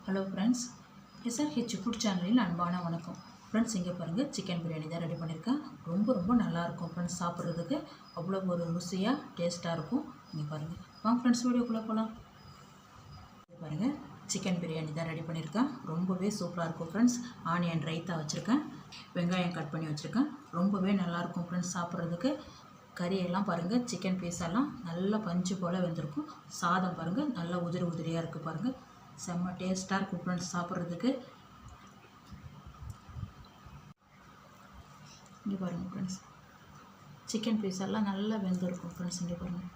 Hello friends, SRH food சேனலில் அன்பான வணக்கம். ஃப்ரெண்ட்ஸ், இங்கே பாருங்கள், சிக்கன் பிரியாணி தான் ரெடி பண்ணியிருக்கேன். ரொம்ப நல்லாயிருக்கும் ஃப்ரெண்ட்ஸ். சாப்பிட்றதுக்கு அவ்வளோ ஒரு ருசியாக டேஸ்ட்டாக இருக்கும். இங்கே பாருங்கள், வாங்க ஃப்ரெண்ட்ஸ் வீடியோக்குள்ளே போகலாம். பாருங்கள், சிக்கன் பிரியாணி தான் ரெடி பண்ணியிருக்கேன். ரொம்பவே சூப்பராக இருக்கும் ஃப்ரெண்ட்ஸ். ஆனியன் ரைத்தா வச்சுருக்கேன், வெங்காயம் கட் பண்ணி வச்சுருக்கேன். ரொம்பவே நல்லாயிருக்கும் ஃப்ரெண்ட்ஸ் சாப்பிட்றதுக்கு. கறியெல்லாம் பாருங்கள், சிக்கன் பீஸெல்லாம் நல்லா பஞ்சு போல் வெந்திருக்கும். சாதம் பாருங்கள், நல்லா உதிரியாக இருக்குது பாருங்கள். செம்ம டேஸ்ட்டாக இருக்கும் ஃப்ரெண்ட்ஸ் சாப்பிட்றதுக்கு. இங்கே பாருங்கள் ஃப்ரெண்ட்ஸ், சிக்கன் பீஸ் எல்லாம் நல்லா வெந்திருக்கும் ஃப்ரெண்ட்ஸ். இங்கே பாருங்கள்,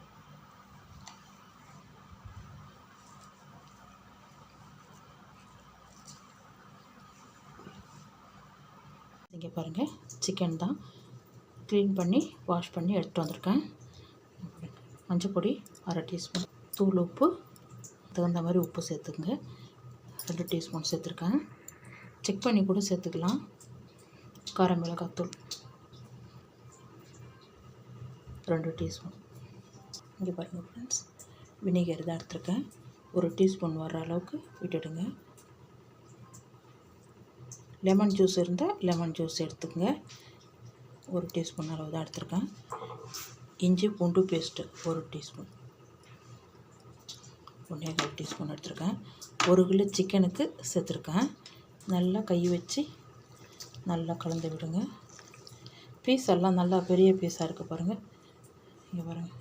இங்கே பாருங்கள், சிக்கன் தான் க்ளீன் பண்ணி வாஷ் பண்ணி எடுத்துகிட்டு வந்திருக்கேன். மஞ்சள் பொடி 1/2 டீஸ்பூன், தூள் உப்பு தகுந்த மாதிரி உப்பு சேர்த்துக்குங்க. 2 டீஸ்பூன் சேர்த்துருக்கேன். செக் பண்ணி கூட சேர்த்துக்கலாம். காரம் மிளகாத்தூள் 2 டீஸ்பூன். இங்கே பாருங்கள் ஃப்ரெண்ட்ஸ், வினிகர் தான் எடுத்துருக்கேன். 1 டீஸ்பூன் வர்ற அளவுக்கு விட்டுடுங்க. லெமன் ஜூஸ் இருந்தால் லெமன் ஜூஸ் எடுத்துக்கங்க. 1 டீஸ்பூன் அளவு தான் எடுத்துருக்கேன். இஞ்சி பூண்டு பேஸ்ட்டு 1 டீஸ்பூன், 1.25 டீஸ்பூன் எடுத்துருக்கேன். 1 கிலோ சிக்கனுக்கு சேர்த்துருக்கேன். நல்லா கை வச்சு நல்லா கலந்து விடுங்க. பீஸ் எல்லாம் நல்லா பெரிய பீஸாக இருக்குது பாருங்கள். இங்கே பாருங்கள்,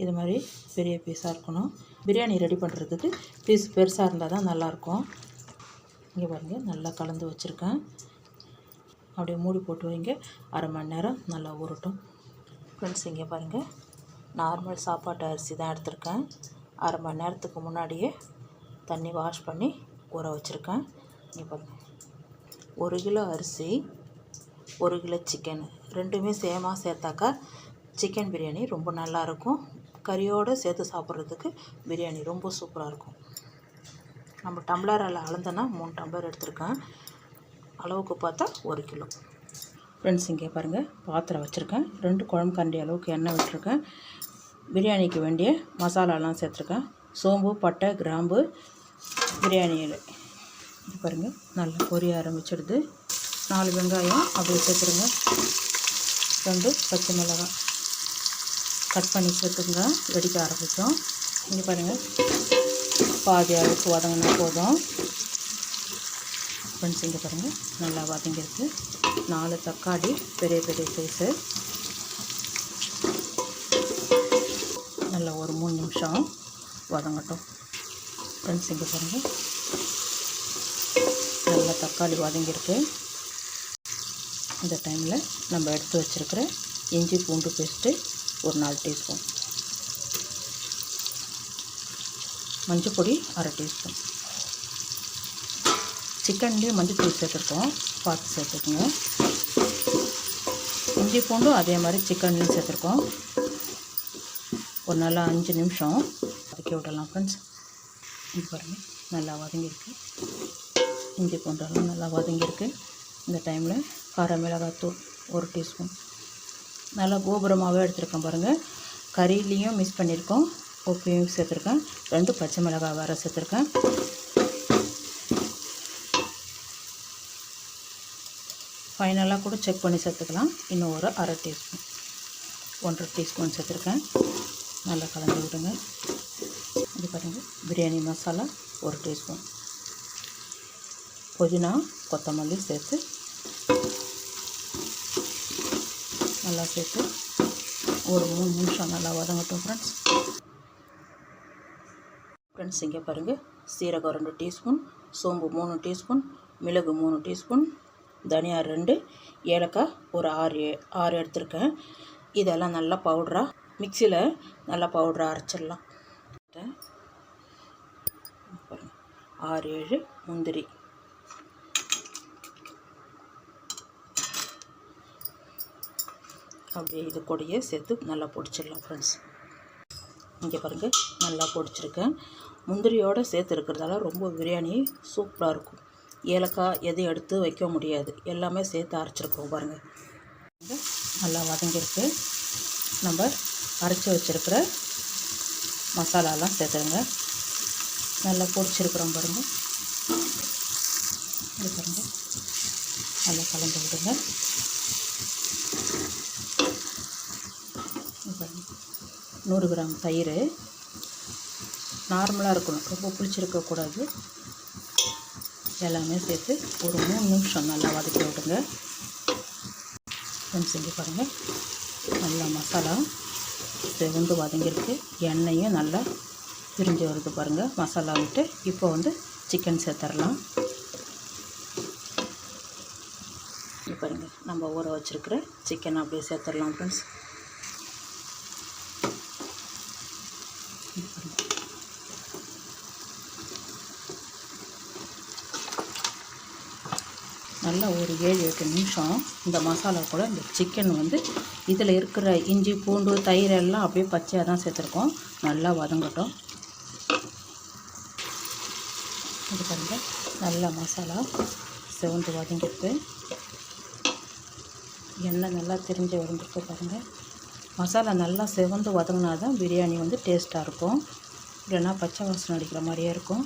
இது மாதிரி பெரிய பீஸாக இருக்கணும். பிரியாணி ரெடி பண்ணுறதுக்கு பீஸ் பெருசாக இருந்தால் தான் நல்லாயிருக்கும். இங்கே பாருங்கள், நல்லா கலந்து வச்சுருக்கேன். அப்படியே மூடி போட்டு வைங்க. 1/2 மணி நேரம் நல்லா ஊறட்டும் ஃப்ரெண்ட்ஸ். இங்கே பாருங்கள், நார்மல் சாப்பாட்டு அரிசி தான் எடுத்திருக்கேன். 1/2 மணி நேரத்துக்கு முன்னாடியே தண்ணி வாஷ் பண்ணி ஊற வச்சுருக்கேன். இங்கே பாருங்கள், 1 கிலோ அரிசி, 1 கிலோ சிக்கன் ரெண்டுமே சேமாக சேர்த்தாக்கா சிக்கன் பிரியாணி ரொம்ப நல்லாயிருக்கும். கறியோடு சேர்த்து சாப்பிட்றதுக்கு பிரியாணி ரொம்ப சூப்பராக இருக்கும். நம்ம டம்ளரில் அளந்தனா 3 டம்ளர் எடுத்திருக்கேன். அளவுக்கு பார்த்தா 1 கிலோ ஃப்ரெண்ட்ஸ். இங்கே பாருங்கள், பாத்திரம் வச்சுருக்கேன். 2 குழம்பு கரண்டி அளவுக்கு எண்ணெய் விட்டுருக்கேன். பிரியாணிக்கு வேண்டிய மசாலாலாம் சேர்த்துருக்கேன். சோம்பு, பட்டை, கிராம்பு, பிரியாணி இலை. இது பாருங்கள், நல்லா பொரிய ஆரம்பிச்சிடுது. 4 வெங்காயம் அப்படியே சேர்த்துருங்க. 2 பச்சை மிளகாய் கட் பண்ணி சேர்த்துங்க. வெடிக்க ஆரம்பித்தோம். இங்கே பாருங்கள், பாதி அளவுக்கு வதங்கினா போதும் ஃப்ரெண்ட்ஸ். இங்கே பாருங்கள், நல்லா வதங்கிருக்கு. 4 தக்காளி பெரிய சைஸு. நல்லா ஒரு 3 நிமிஷம் வதங்கட்டும் ஃப்ரெண்ட்ஸ். இங்கே பாருங்கள், நல்லா தக்காளி வதங்கியிருக்கு. இந்த டைமில் நம்ம எடுத்து வச்சுருக்கிற இஞ்சி பூண்டு பேஸ்ட்டு ஒரு 4 டீஸ்பூன், மஞ்சள் பொடி 1/2 டீஸ்பூன். சிக்கன்லேயும் மஞ்சள் பொடி சேர்த்துருக்கோம், பார்த்து சேர்த்துக்குங்க. இஞ்சி பூண்டும் அதே மாதிரி சிக்கன்லேயும் சேர்த்துருக்கோம். ஒரு நல்லா 5 நிமிஷம் வதக்கி விடலாம் ஃப்ரெண்ட்ஸ். இது பாருங்கள், நல்லா வதங்கியிருக்கு. இஞ்சி பூண்டெல்லாம் நல்லா வதங்கியிருக்கு. இந்த டைமில் காரம் மிளகாத்தூள் 1 டீஸ்பூன். நல்லா கோபுரமாகவே எடுத்துருக்கேன் பாருங்கள். கறியிலையும் மிக்ஸ் பண்ணியிருக்கோம், உப்பையும் சேர்த்துருக்கேன். 2 பச்சை மிளகாய் வேறு சேர்த்துருக்கேன். ஃபைனலாக கூட செக் பண்ணி சேர்த்துக்கலாம். இன்னும் ஒரு 1/2 டீஸ்பூன், 1.5 டீஸ்பூன் சேர்த்துருக்கேன். நல்லா கலந்து விடுங்க. இது பாருங்கள், பிரியாணி மசாலா 1 டீஸ்பூன், புதினா கொத்தமல்லி சேர்த்து நல்லா சேர்த்து ஒரு 3 நிமிஷம் நல்லா வதங்கட்டும் ஃப்ரெண்ட்ஸ். இங்கே பாருங்கள், சீரகம் 2 டீஸ்பூன், சோம்பு 3 டீஸ்பூன், மிளகு 3 டீஸ்பூன், தனியா 2, ஏலக்காய் ஒரு 6 எடுத்துருக்கேன். இதெல்லாம் நல்லா பவுடராக மிக்சியில் நல்லா பவுடராக அரைச்சிடலாம். 6-7 முந்திரி, அப்படியே இது கூடயே சேர்த்து நல்லா பொடிச்சிடலாம் ஃப்ரெண்ட்ஸ். இங்கே பாருங்கள், நல்லா பொடிச்சிருக்கேன். முந்திரியோடு சேர்த்து இருக்கிறதால ரொம்ப பிரியாணி சூப்பராக இருக்கும். ஏலக்காய் எதுவும் எடுத்து வைக்க முடியாது, எல்லாமே சேர்த்து அரைச்சிருக்கோம் பாருங்கள். நல்லா வதங்கியிருக்கு. நம்ம அரைச்சி வச்சுருக்கிற மசாலாலாம் சேர்த்துருங்க. நல்லா பொரிச்சிருக்கிறோம் பாருங்கள். இது பாருங்கள், நல்லா கலந்து விடுங்க. பாருங்கள், 100 கிராம் தயிர் நார்மலாக இருக்கணும், ரொம்ப புளிச்சிருக்கக்கூடாது. எல்லாமே சேர்த்து ஒரு 3 நிமிஷம் நல்லா வதக்கி விடுங்க. செஞ்சு பாருங்கள், நல்லா மசாலா செவந்து வதங்கியிருக்கு. எண்ணெயும் நல்லா பிரிஞ்சு வருது பாருங்கள் மசாலா விட்டு. இப்போ வந்து சிக்கன் சேர்த்துடலாம். இது பாருங்கள், நம்ம ஊற வச்சுருக்கிற சிக்கன் அப்படியே சேர்த்துடலாம் ஃப்ரெண்ட்ஸ். நல்லா ஒரு 7-8 நிமிஷம் இந்த மசாலா கூட இந்த சிக்கன் வந்து இதில் இருக்கிற இஞ்சி பூண்டு தயிர் எல்லாம் அப்படியே பச்சையாக தான் சேர்த்துருக்கோம். நல்லா வதங்கட்டும். இது பாருங்கள், நல்லா மசாலா செவந்து வதங்கிருக்கு. எண்ணெய் நல்லா திரிஞ்சு வதங்கிருக்கு பாருங்கள். மசாலா நல்லா செவந்து வதங்கினா தான் பிரியாணி வந்து டேஸ்ட்டாக இருக்கும். இல்லைன்னா பச்சை வாசனை அடிக்கிற மாதிரியே இருக்கும்.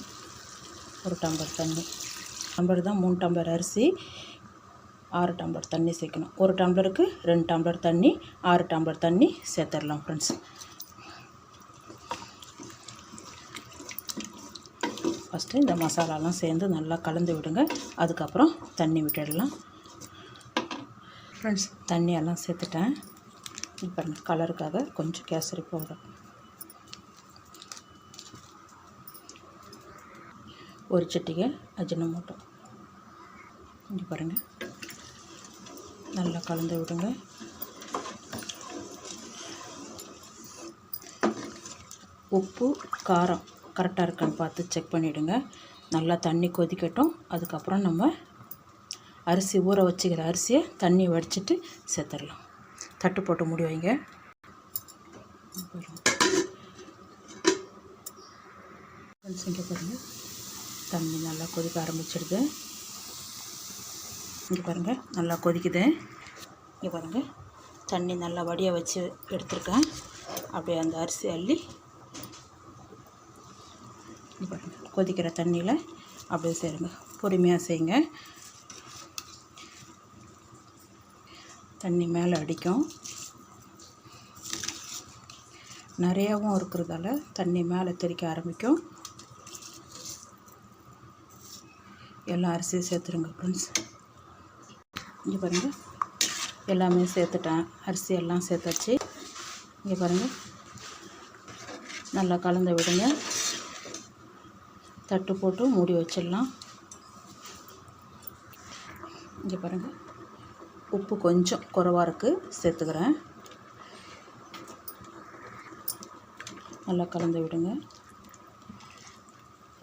ஒரு டம்ளர் தண்ணி, டம்ளர் தான் 3 டம்ளர் அரிசி, 6 டம்ளர் தண்ணி சேர்க்கணும். ஒரு டம்ளருக்கு 2 டம்ளர் தண்ணி, 6 டம்ளர் தண்ணி சேர்த்துடலாம் ஃப்ரெண்ட்ஸ். ஃபஸ்ட்டு இந்த மசாலாலாம் சேர்ந்து நல்லா கலந்து விடுங்க. அதுக்கப்புறம் தண்ணி விட்டுடலாம் ஃப்ரெண்ட்ஸ். தண்ணியெல்லாம் சேர்த்துட்டேன். இப்போ கலருக்காக கொஞ்சம் கேசரி பவுடர், ஒரு சிட்டிகை அஜினமோட்டோ. இங்கே பாருங்கள், நல்லா கலந்து விடுங்க. உப்பு காரம் கரெக்டாக இருக்கான்னு பார்த்து செக் பண்ணிவிடுங்க. நல்லா தண்ணி கொதிக்கட்டும். அதுக்கப்புறம் நம்ம அரிசி ஊற வச்சுக்கிற அரிசியை தண்ணி வடிச்சிட்டு சேர்த்துடலாம். தட்டு போட்டு மூடி வைங்க. இங்கே பாருங்கள், தண்ணி நல்லா கொதிக்க ஆரம்பிச்சிடுது. இங்கே பாருங்கள், நல்லா கொதிக்குது. இங்கே பாருங்கள், தண்ணி நல்லா வடிய வச்சு எடுத்துருக்கேன். அப்படியே அந்த அரிசி அள்ளி இங்கே பாருங்கள், கொதிக்கிற தண்ணியில் அப்படியே சேருங்க. பொறுமையாக செய்யுங்க. தண்ணி மேலே அடிக்கும். நிறையாவும் இருக்கிறதால தண்ணி மேலே தெறிக்க ஆரம்பிக்கும். எல்லா அரிசியும் சேர்த்துருங்க ஃப்ரெண்ட்ஸ். இங்கே பாருங்கள், எல்லாமே சேர்த்துட்டேன். அரிசி எல்லாம் சேர்த்தாச்சு. இங்கே பாருங்கள், நல்லா கலந்து விடுங்க. தட்டு போட்டு மூடி வச்சிடலாம். இங்கே பாருங்கள், உப்பு கொஞ்சம் குறைவாக இருக்குது, சேர்த்துக்கிறேன். நல்லா கலந்து விடுங்க.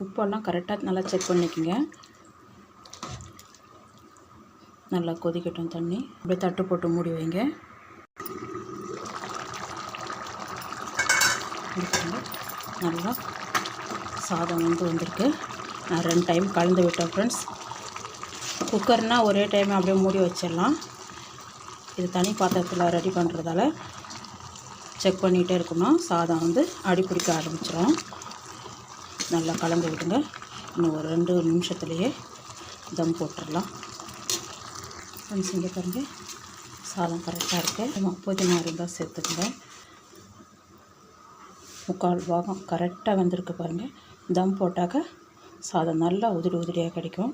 உப்பெல்லாம் கரெக்டாக நல்லா செக் பண்ணிக்கோங்க. நல்லா கொதிக்கட்டும் தண்ணி. அப்படியே தட்டு போட்டு மூடி வைங்க. நல்லா சாதம் வந்திருக்கு. நான் 2 டைம் கலந்து விட்டேன் ஃப்ரெண்ட்ஸ். குக்கர்னால் ஒரே டைம் அப்படியே மூடி வச்சிடலாம். இது தனி பாத்திரத்தில் ரெடி பண்ணுறதால செக் பண்ணிகிட்டே இருக்கணும். சாதம் வந்து அடிப்பிடிக்க ஆரம்பிச்சிடும். நல்லா கலந்து விடுங்க. இன்னும் ஒரு 2 நிமிஷத்துலேயே தம் போட்டுடலாம் ஃப்ரெண்ட்ஸ். இங்கே பாருங்கள், சாதம் கரெக்டாக இருக்குது. புதினா இருந்தால் சேர்த்துக்குங்க. 3/4 பாகம் கரெக்டாக வந்திருக்கு பாருங்கள். தம் போட்டாக்க சாதம் நல்லா உதிரி உதிரியாக கிடைக்கும்.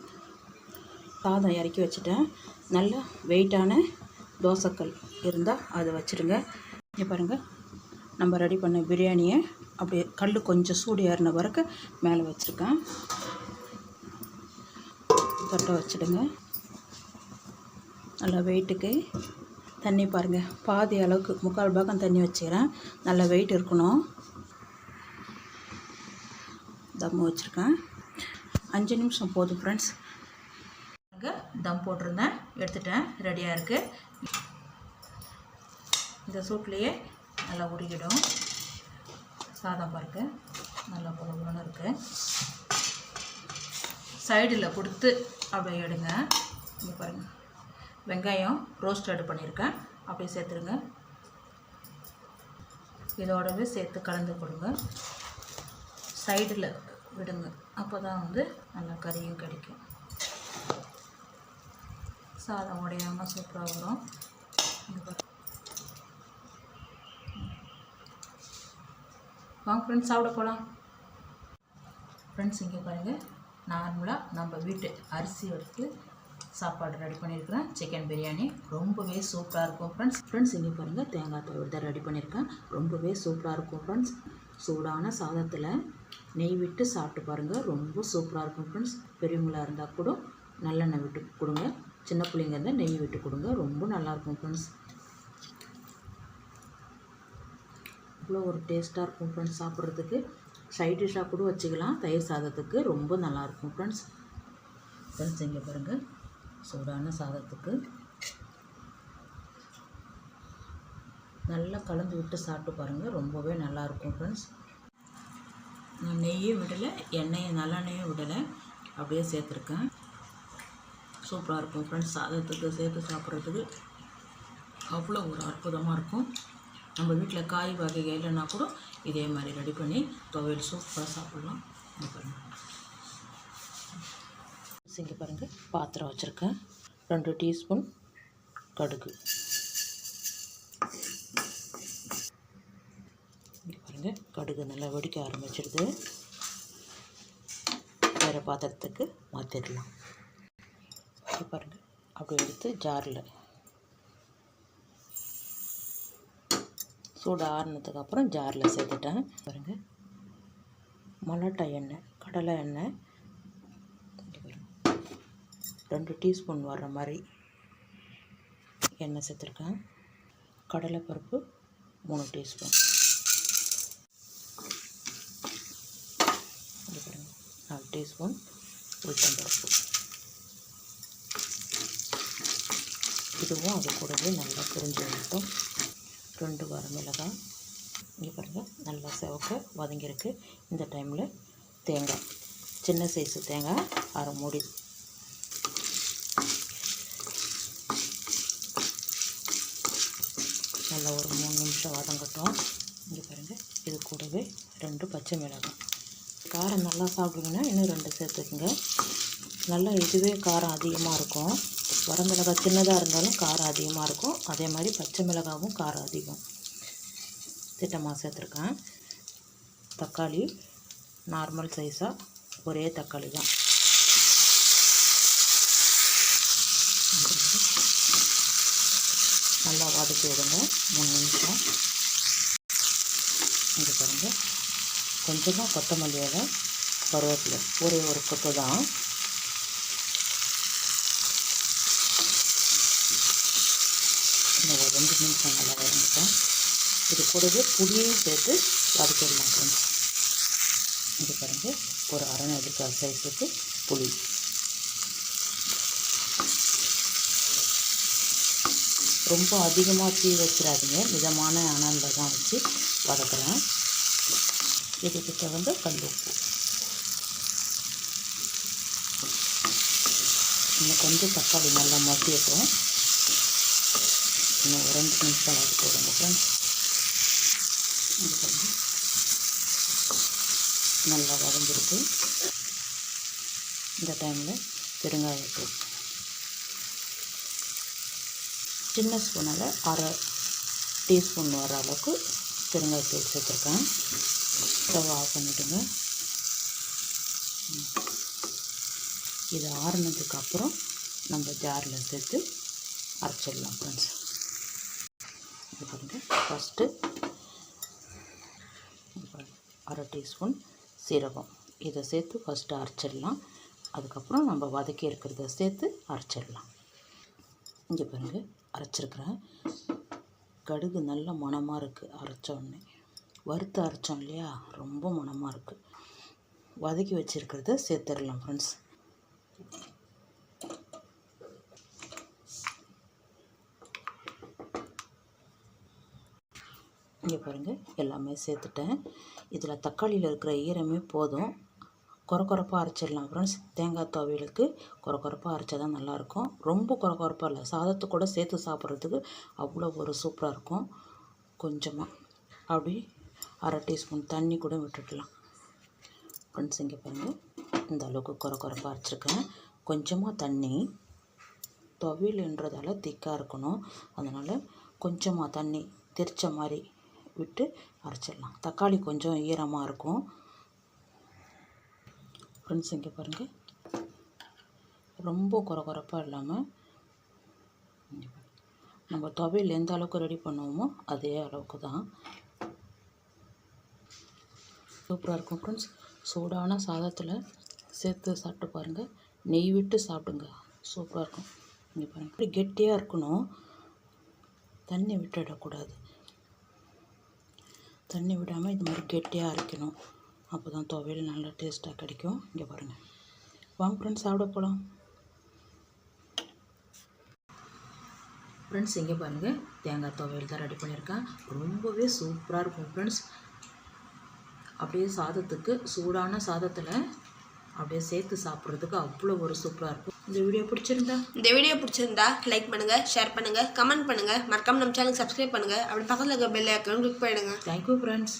சாதம் இறக்கி வச்சுட்டேன். நல்லா வெயிட்டான தோசைக்கல் இருந்தால் அதை வச்சுடுங்க. இங்கே பாருங்கள், நம்ம ரெடி பண்ண பிரியாணியை அப்படியே கல் கொஞ்சம் சூடு ஏறின வரைக்கும் மேலே வச்சுருக்கேன். தொட்டை வச்சுடுங்க. நல்லா வெயிட்டுக்கு தண்ணி பாருங்கள், பாதி அளவுக்கு 3/4 பாகம் தண்ணி வச்சுக்கிறேன். நல்லா வெயிட் இருக்கணும். தம் வச்சுருக்கேன். 5 நிமிஷம் போதும் ஃப்ரெண்ட்ஸ். தம் போட்டிருந்தேன், எடுத்துட்டேன், ரெடியாக இருக்குது. இந்த சூட்லேயே நல்லா உருகிடும். சாதம் பாருங்க, நல்லா பொழுன்னு இருக்குது. சைடில் கொடுத்து அப்படியே எடுங்க. இங்கே பாருங்கள், வெங்காயம் ரோஸ்டட் பண்ணியிருக்கேன், அப்படியே சேர்த்துருங்க. இதோடவே சேர்த்து கலந்து கொடுங்க. சைடில் விடுங்க. அப்போ தான் வந்து நல்லா கறியும் கிடைக்கும். சாதம் உடையாமல் சூப்பராக வரும். வாங்க ஃப்ரெண்ட்ஸ், சாப்பிட போகலாம். ஃப்ரெண்ட்ஸ், இங்கே பாருங்கள், நார்மலாக நம்ம வீட்டு அரிசி எடுத்து சாப்பாடு ரெடி பண்ணியிருக்கிறேன். சிக்கன் பிரியாணி ரொம்பவே சூப்பராக இருக்கும் ஃப்ரெண்ட்ஸ். இங்கே பாருங்கள், தேங்காய் துவையல் தான் ரெடி பண்ணியிருக்கேன். ரொம்பவே சூப்பராக இருக்கும் ஃப்ரெண்ட்ஸ். சூடான சாதத்தில் நெய் விட்டு சாப்பிட்டு பாருங்கள், ரொம்ப சூப்பராக இருக்கும் ஃப்ரெண்ட்ஸ். பெரியவங்களாக இருந்தால் கூட நல்லெண்ணெய் விட்டு கொடுங்க, சின்ன பிள்ளைங்க இருந்தால் நெய் விட்டு கொடுங்க, ரொம்ப நல்லாயிருக்கும் ஃப்ரெண்ட்ஸ். இவ்வளோ ஒரு டேஸ்ட்டாக இருக்கும் ஃப்ரெண்ட்ஸ். சாப்பிட்றதுக்கு சைட் டிஷ்ஷாக கூட வச்சுக்கலாம். தயிர் சாதத்துக்கு ரொம்ப நல்லாயிருக்கும் ஃப்ரெண்ட்ஸ். இங்கே பாருங்கள், சூடான சாதத்துக்கு நல்லா கலந்து விட்டு சாப்பிட்டு பாருங்கள், ரொம்பவே நல்லாயிருக்கும் ஃப்ரெண்ட்ஸ். நான் நெய்யும் விடலை, எண்ணெயும் நல்லெண்ணெயும் விடலை, அப்படியே சேர்த்துருக்கேன். சூப்பராக இருக்கும் ஃப்ரெண்ட்ஸ். சாதத்துக்கு சேர்த்து சாப்பிட்றதுக்கு அவ்வளோ ஒரு அற்புதமாக இருக்கும். நம்ம வீட்டில் காய் வகைகள் இல்லைன்னா கூட இதே மாதிரி ரெடி பண்ணி துவையல் சூப்பராக சாப்பிட்லாம். இங்கே பாருங்கள், பாத்திரம் வச்சுருக்கேன். 2 டீஸ்பூன் கடுகு. இங்கே பாருங்கள், கடுகு நல்லா வெடிக்க ஆரம்பிச்சிடுது. வேறு பாத்திரத்துக்கு மாற்றிடலாம். இங்கே பாருங்கள், அப்படி எடுத்து ஜாரில் சூடு ஆறுனதுக்கப்புறம் ஜாரில் சேர்த்துட்டேன். பாருங்கள், மலாட்டா எண்ணெய், கடலை எண்ணெய் 2 டீஸ்பூன் வர்ற மாதிரி எண்ணெய் சேர்த்துருக்கேன். கடலைப்பருப்பு 3 டீஸ்பூன். பாருங்கள், 4 டீஸ்பூன் உளுத்தம்பருப்பு. இதுவும் அது கூடவே நல்லா புரிஞ்சு வந்துட்டோம். 2 வரமிளகாய். இங்கே பாருங்கள், நல்லா செவக்க வதங்கியிருக்கு. இந்த டைமில் தேங்காய், சின்ன சைஸு தேங்காய் 1/2 மூடி. நல்லா ஒரு 3 நிமிஷம் வதங்கட்டும். இங்கே பாருங்கள், இது கூடவே 2 பச்சை மிளகாய். காரம் நல்லா சாப்பிடுங்கன்னா இன்னும் 2 சேர்த்துக்குங்க. நல்லா இதுவே காரம் அதிகமாக இருக்கும். வரமிளகாய் சின்னதாக இருந்தாலும் காரம் அதிகமாக இருக்கும். அதே மாதிரி பச்சை மிளகாவும் காரம் அதிகம். திட்டமாக சேர்த்துருக்கேன். தக்காளி நார்மல் சைஸாக ஒரே தக்காளி தான். நல்லா வதக்கி விடுங்க 3 நிமிஷம். இங்கே பாருங்கள், கொஞ்சமாக கொத்தமல்லி இலை, கருவேப்பிலை, ஒரே ஒரு கொத்து தான். இன்னும் ஒரு 2 நிமிஷம் நல்லா வதங்கிட்டேன். இது கூடவே புளியையும் சேர்த்து வதக்கிடலாம் ஃப்ரெண்ட்ஸ். இங்கே பாருங்கள், ஒரு 1/2 நெல்லிக்காய் சைஸுக்கு புளி. ரொம்ப அதிகமாக தீ வச்சிடாதீங்க, மிதமான அனலில் தான் வச்சு வதக்குறேன். இதுக்கிட்ட வந்து கல் உப்பு. இன்னும் கொஞ்சம் தக்காளி நல்லா மசியட்டும். இன்னும் ஒரு 2 நிமிஷம் வதக்கி விடுங்க ஃப்ரெண்ட்ஸ். இது பாருங்க, நல்லா வதங்கிருக்கு. இந்த டைமில் பெருங்காயத்தூள் சின்ன ஸ்பூனால் 1/2 டீஸ்பூன் வர அளவுக்கு பெருங்காயத்தூள் சேர்த்துருக்கேன். ஸ்டவ் ஆஃப் பண்ணிவிடுங்க. இது ஆறுனதுக்கப்புறம் நம்ம ஜாரில் சேர்த்து அரைச்சிடலாம் ஃப்ரெண்ட்ஸ். இது பாருங்கள், ஃபஸ்ட்டு 1/2 டீஸ்பூன் சீரகம், இதை சேர்த்து ஃபஸ்ட்டு அரைச்சிடலாம். அதுக்கப்புறம் நம்ம வதக்கி இருக்கிறத சேர்த்து அரைச்சிடலாம். இங்கே பாருங்கள், அரைச்சிருக்கிறேன். கடுகு நல்ல மணமாக இருக்குது. அரைச்சோடனே வறுத்து அரைச்சோம் இல்லையா, ரொம்ப மணமாக இருக்குது. வதக்கி வச்சுருக்கிறத சேர்த்துடலாம் ஃப்ரெண்ட்ஸ். இங்கே பாருங்கள், எல்லாமே சேர்த்துட்டேன். இதில் தக்காளியில் இருக்கிற ஈரமே போதும். கொரப்பாக அரைச்சிடலாம் ஃப்ரெண்ட்ஸ். தேங்காய் துவையலுக்கு கொரப்பாக அரைச்சா தான் நல்லாயிருக்கும். ரொம்ப கொரப்பாக இல்லை, சாதத்து கூட சேர்த்து சாப்பிட்றதுக்கு அவ்வளோ ஒரு சூப்பராக இருக்கும். கொஞ்சமாக அப்படி 1/2 டீஸ்பூன் தண்ணி கூட விட்டுடலாம். ஃப்ரெண்ட்ஸ் இங்கே பாருங்கள், இந்த அளவுக்கு குறைப்பாக அரைச்சிருக்கேன். கொஞ்சமாக தண்ணி, துவையல்ன்றதால திக்காக இருக்கணும், அதனால் கொஞ்சமாக தண்ணி தெரிச்ச மாதிரி விட்டு அரைச்சிடலாம். தக்காளி கொஞ்சம் ஈரமாக இருக்கும். ஃப்ரெண்ட்ஸ் இங்கே பாருங்கள், ரொம்ப குறைப்பாக இல்லாமல் நம்ம துவையல் எந்த அளவுக்கு ரெடி பண்ணுவோமோ அதே அளவுக்கு தான். சூப்பராக இருக்கும் ஃப்ரெண்ட்ஸ். சூடான சாதத்தில் சேர்த்து சாப்பிட்டு பாருங்கள், நெய் விட்டு சாப்பிடுங்க, சூப்பராக இருக்கும். இங்கே பாருங்கள், இப்படி கெட்டியாக இருக்கணும், தண்ணி விட்டுடக்கூடாது. தண்ணி விடாமல் இது மாதிரி கெட்டியாக அரைக்கணும், அப்போ தான் துவையல் நல்லா டேஸ்ட்டாக கிடைக்கும். இங்கே பாருங்கள், வாங்க ஃப்ரெண்ட்ஸ் சாப்பிட போகலாம். ஃப்ரெண்ட்ஸ் இங்கே பாருங்கள், தேங்காய் துவையல் தான் ரெடி பண்ணியிருக்கேன். ரொம்பவே சூப்பராக இருக்கும் ஃப்ரெண்ட்ஸ். அப்படியே சாதத்துக்கு, சூடான சாதத்தில் அப்படியே சேர்த்து சாப்பிட்றதுக்கு அவ்வளோ ஒரு சூப்பராக இருக்கும். இந்த வீடியோ பிடிச்சிருந்தா லைக் பண்ணுங்கள், ஷேர் பண்ணுங்கள், கமெண்ட் பண்ணுங்கள், மறக்காம நம்ம சேனலுக்கு சப்ஸ்கிரைப் பண்ணுங்கள். அப்படி பக்கத்தில் இருக்க பெல் ஐக்கான் கிளிக் பண்ணிடுங்க. Thank you friends.